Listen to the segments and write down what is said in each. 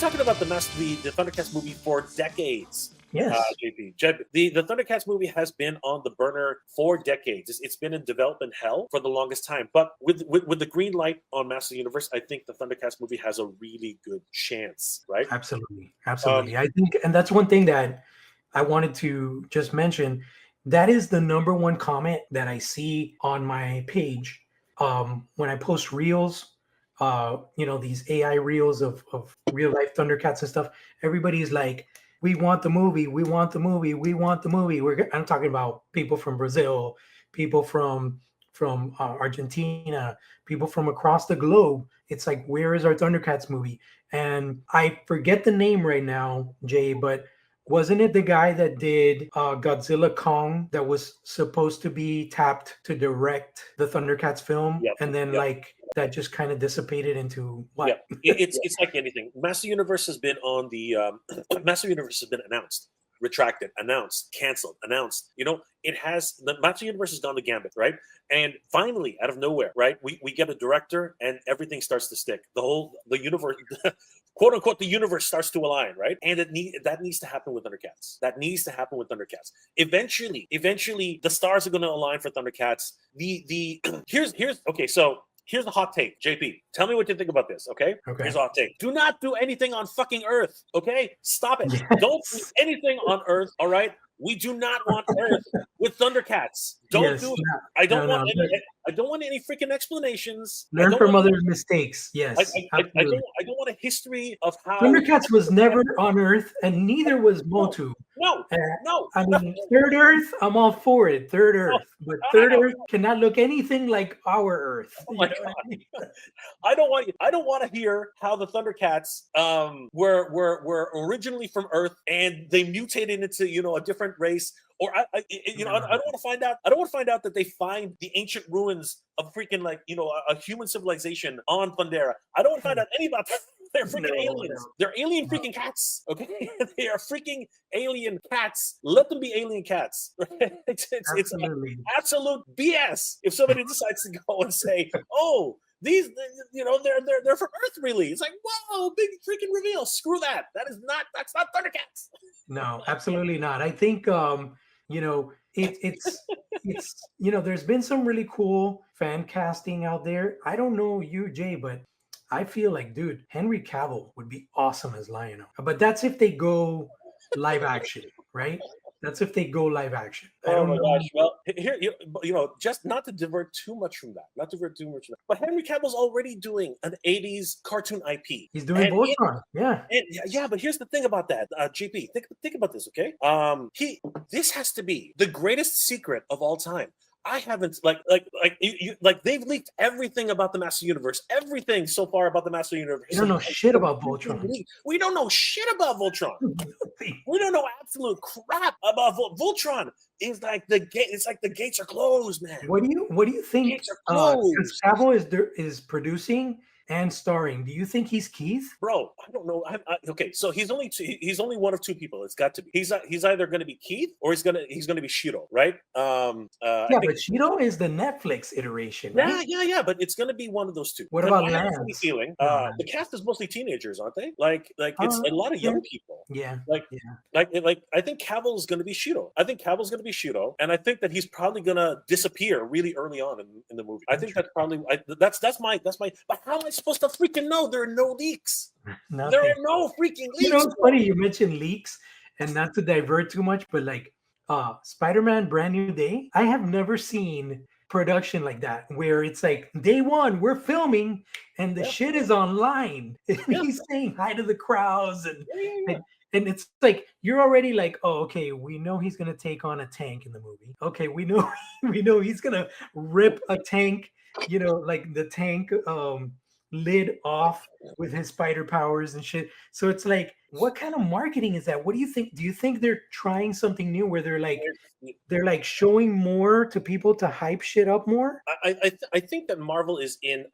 talking about the Thundercats movie for decades. Yes. JP. The Thundercats movie has been on the burner for decades. It's been in development hell for the longest time. But with the green light on Master Universe, I think the Thundercats movie has a really good chance, right? Absolutely. I think, and that's one thing that I wanted to just mention. That is the number one comment that I see on my page when I post reels. These AI reels of real life Thundercats and stuff. Everybody's like, we want the movie, we want the movie, we want the movie. I'm talking about people from Brazil, people from Argentina, people from across the globe. It's like, where is our Thundercats movie? And I forget the name right now, Jay, but wasn't it the guy that did Godzilla Kong that was supposed to be tapped to direct the Thundercats film? Yep, And then yep. that just kind of dissipated into what? Yeah, it's like anything. Master Universe has been on the Master Universe has been announced, retracted, announced, canceled, announced. It has the Master Universe has gone the gambit, right? And finally, out of nowhere, right, we get a director and everything starts to stick. The universe, quote unquote, the universe starts to align, right? And that needs to happen with Thundercats. That needs to happen with Thundercats. Eventually, the stars are going to align for Thundercats. Here's the hot take, JP. Tell me what you think about this, okay? Here's a hot take. Do not do anything on fucking Earth, okay? Stop it. Yes. Don't do anything on Earth, all right? We do not want Earth with Thundercats. Don't do it. I don't want any freaking explanations. Learn from others' mistakes. Yes. I don't want a history of how Thundercats was never on Earth, and neither was Motu. No. I mean, Third Earth, I'm all for it. Third Earth, but Third Earth cannot look anything like our Earth. Oh my God. I don't want to hear how the Thundercats were originally from Earth and they mutated into a different race. Or I don't want to find out. I don't want to find out that they find the ancient ruins of freaking a human civilization on Thundera. I don't want to find out any about that. They're freaking aliens. No. They're alien freaking cats. Okay, they are freaking alien cats. Let them be alien cats. It's absolute BS. If somebody decides to go and say, "Oh, these, they're from Earth," really, it's like, whoa, big freaking reveal. Screw that. That's not Thundercats. No, absolutely not. I think it's there's been some really cool fan casting out there. I don't know you, Jay, but I feel like, dude, Henry Cavill would be awesome as Lionel. But that's if they go live action, right? That's if they go live action. Oh my gosh! Well, here, just not to divert too much from that. But Henry Cavill's already doing an '80s cartoon IP. He's doing Voltron. Yeah. But here's the thing about that, JP. Think about this, okay? This has to be the greatest secret of all time. I haven't they've leaked everything about the Master Universe, everything so far about the Master Universe. We don't know shit about Voltron. We don't know shit about Voltron. We don't know absolute crap about Voltron. It's like the gate. It's like the gates are closed, man. What do you think? Cavill is producing and starring. Do you think he's Keith? Bro, I don't know. Okay, so he's only one of two people. It's got to be. He's either going to be Keith or he's going to be Shiro, right? But Shiro is the Netflix iteration. Right? Yeah. But it's going to be one of those two. What about Lance? The cast is mostly teenagers, aren't they? Like it's a lot of young people. Yeah. I think Cavill is going to be Shiro. And I think that he's probably going to disappear really early on in the movie. I think that's probably that's my. But how am I supposed to freaking know? There are no leaks. Nothing. There are no freaking leaks. It's funny you mentioned leaks, and not to divert too much, but Spider-Man Brand New Day, I have never seen production like that where it's like day one we're filming and the shit is online and he's saying hi to the crowds and it's like you're already like, oh, okay, we know he's gonna take on a tank in the movie. Okay, we know he's gonna rip a tank, like the tank lid off with his spider powers and shit. So it's like, what kind of marketing is that? What do you think? Do you think they're trying something new where they're like showing more to people to hype shit up more? I think that Marvel is in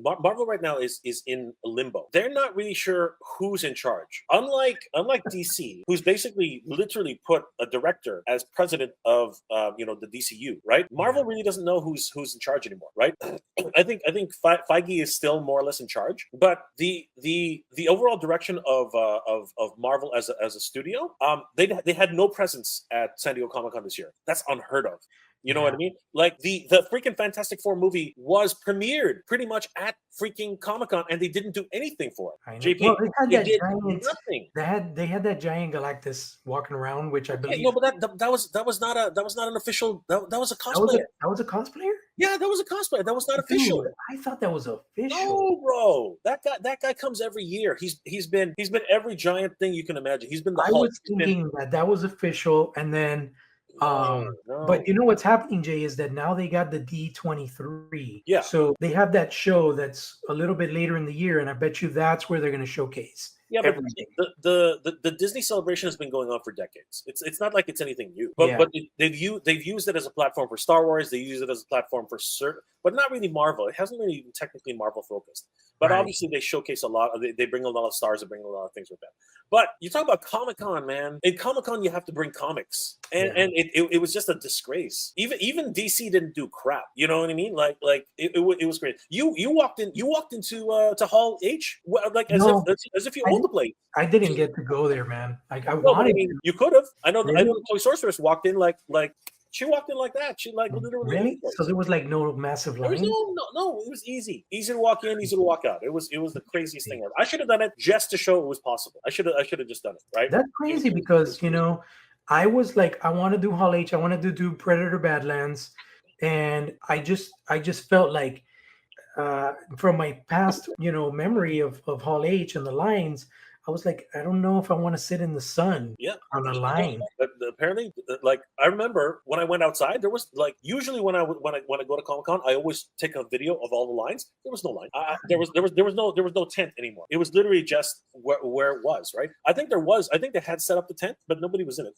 Marvel right now is in limbo. They're not really sure who's in charge. Unlike DC, who's basically literally put a director as president of the DCU, right? Marvel really doesn't know who's in charge anymore, right? I think Feige is still more or less in charge, but but the overall direction of Marvel as a studio, they had no presence at San Diego Comic-Con this year. That's unheard of. You know what I mean? Like the freaking Fantastic Four movie was premiered pretty much at freaking Comic-Con, and they didn't do anything for it. I know. JP, Well, they had they that did giant. nothing. They had that giant Galactus walking around, which I Okay, believe no, but that was not an official. That was a cosplayer. that was a cosplayer. Yeah, that was a cosplayer. That was not official. Dude, I thought that was official. No, bro. That guy comes every year. He's been every giant thing you can imagine. He's been the I Hulk. was thinking that was official, and then No. but you know what's happening, Jay, is that now they got the D23. Yeah. So they have that show that's a little bit later in the year, and I bet you that's where they're going to showcase. Yeah, but everything. the Disney celebration has been going on for decades. It's not like it's anything new. But Yeah. but they've used it as a platform for Star Wars. They use it as a platform for certain, but not really Marvel. It hasn't really even technically Marvel focused. But Right. obviously they showcase a lot. They bring a lot of stars. They bring a lot of things with them. But you talk about Comic-Con, man. In Comic-Con, you have to bring comics, and it was just a disgrace. Even DC didn't do crap. You know what I mean? Like it was great. You walked into to Hall H like as if you owned the place. I didn't get to go there, man. Like I No, but I wanted mean, to. you could have. I know Really? the Toy Sorceress walked in like she walked in like that. She like literally. Really? So there was like no massive There was line? no. It was easy to walk in, easy to walk out. It was the craziest thing ever. I should have done it just to show it was possible. I should have just done it, right? That's crazy because I was like, I want to do Hall H, I wanted to do Predator Badlands, and I just felt like from my past, memory of Hall H and the lines, I was like, I don't know if I want to sit in the sun on a line. But apparently, like I remember when I went outside, there was like usually when I go to Comic-Con, I always take a video of all the lines. There was no line. There was no tent anymore. It was literally just where it was. Right. I think they had set up the tent, but nobody was in it.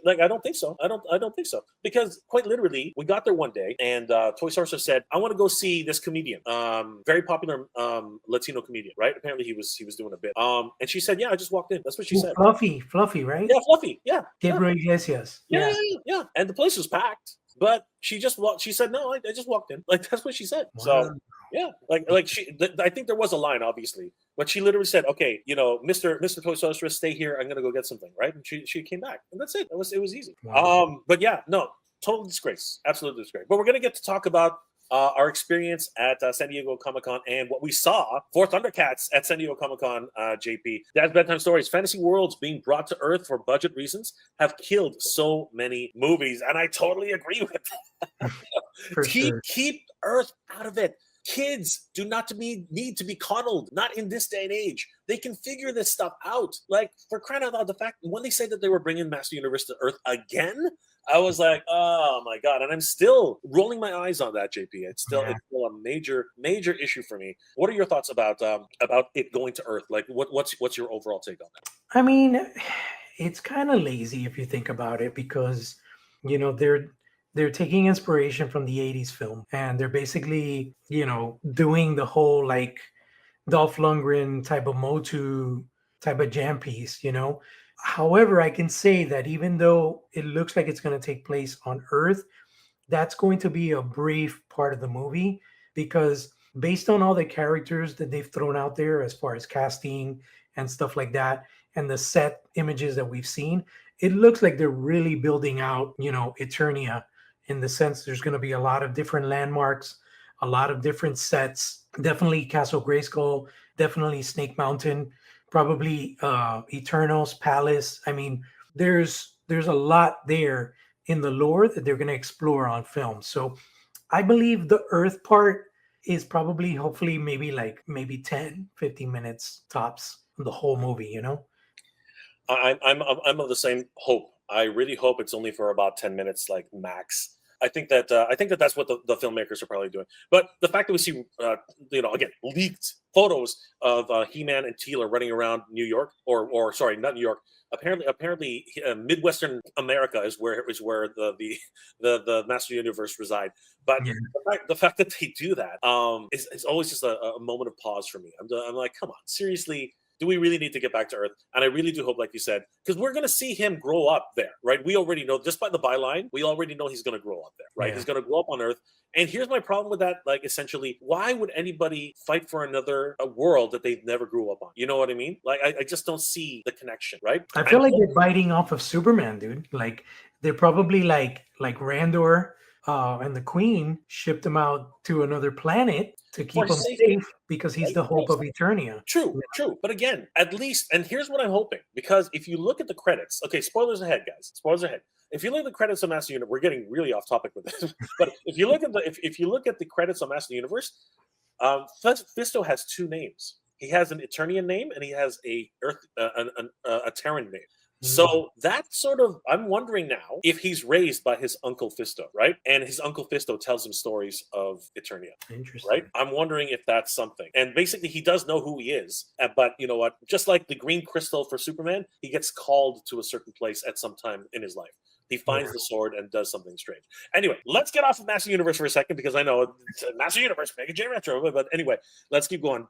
Like I don't think so. I don't think so because quite literally, we got there one day and Toy Sorceress said, "I want to go see this comedian, very popular Latino comedian." Right. Apparently, he was doing a bit. And she said, "Yeah, I just walked in." That's what she said. Fluffy, right? Yeah, Fluffy. Yeah. Gabriel Iglesias. Yeah. And the place was packed, but she said, "No, I just walked in." Like that's what she said. Wow. So yeah, I think there was a line, obviously, but she literally said, "Okay, Mr. Toy Sorceress, stay here. I'm gonna go get something." Right, and she came back, and that's it. It was easy. Wow. But yeah, no, total disgrace, absolute disgrace. But we're gonna get to talk about our experience at San Diego Comic-Con and what we saw for Thundercats at San Diego Comic-Con, JP. Dad's Bedtime Stories. Fantasy worlds being brought to Earth for budget reasons have killed so many movies, and I totally agree with that. Keep Earth out of it. Kids do not need to be coddled. Not in this day and age. They can figure this stuff out. Like, for crying out loud, the fact when they said that they were bringing Master Universe to Earth again, I was like, oh my god! And I'm still rolling my eyes on that, JP. It's still a major issue for me. What are your thoughts about it going to Earth? Like, what's your overall take on that? I mean, it's kind of lazy if you think about it because they're taking inspiration from the 80s film and they're basically doing the whole like Dolph Lundgren type of Motu type of jam piece. However, I can say that even though it looks like it's going to take place on Earth, that's going to be a brief part of the movie because based on all the characters that they've thrown out there as far as casting and stuff like that, and the set images that we've seen, it looks like they're really building out, Eternia in the sense there's going to be a lot of different landmarks, a lot of different sets, definitely Castle Grayskull, definitely Snake Mountain, probably Eternal's Palace. I mean, there's a lot there in the lore that they're going to explore on film. So I believe the Earth part is probably, hopefully, maybe 10, 15 minutes tops the whole movie, I'm of the same hope. I really hope it's only for about 10 minutes, like max. I think that that's what the filmmakers are probably doing. But the fact that we see, again, leaked photos of He-Man and Teela running around New York, or sorry, not New York. Apparently, Midwestern America is where the Master Universe reside. But the fact that they do that is always just a moment of pause for me. I'm like, come on, seriously. do we really need to get back to Earth? And I really do hope, like you said, because we're going to see him grow up there, right? We already know, just by the byline, we already know he's going to grow up there, right? He's going to grow up on Earth. And here's my problem with that. Like, essentially, why would anybody fight for a world that they never grew up on? You know what I mean? Like, I just don't see the connection, right? I feel like they're biting off of Superman, dude. Like, they're probably like Randor and the Queen shipped him out to another planet to keep him safe because he's the hope of Eternia. True. But again, at least, and here's what I'm hoping, because if you look at the credits, okay, spoilers ahead, guys. Spoilers ahead. If you look at the credits of Master Universe, we're getting really off topic with this. But if you look at the credits of Master Universe, Fisto has two names. He has an Eternian name and he has a Terran name. So that sort of, I'm wondering now if he's raised by his Uncle Fisto, right? And his Uncle Fisto tells him stories of Eternia. Interesting. Right? I'm wondering if that's something. And basically, he does know who he is. But you know what? Just like the green crystal for Superman, he gets called to a certain place at some time in his life. He finds the sword and does something strange. Anyway, let's get off of Master Universe for a second, because I know it's Master Universe, Mega J Retro. But anyway, let's keep going.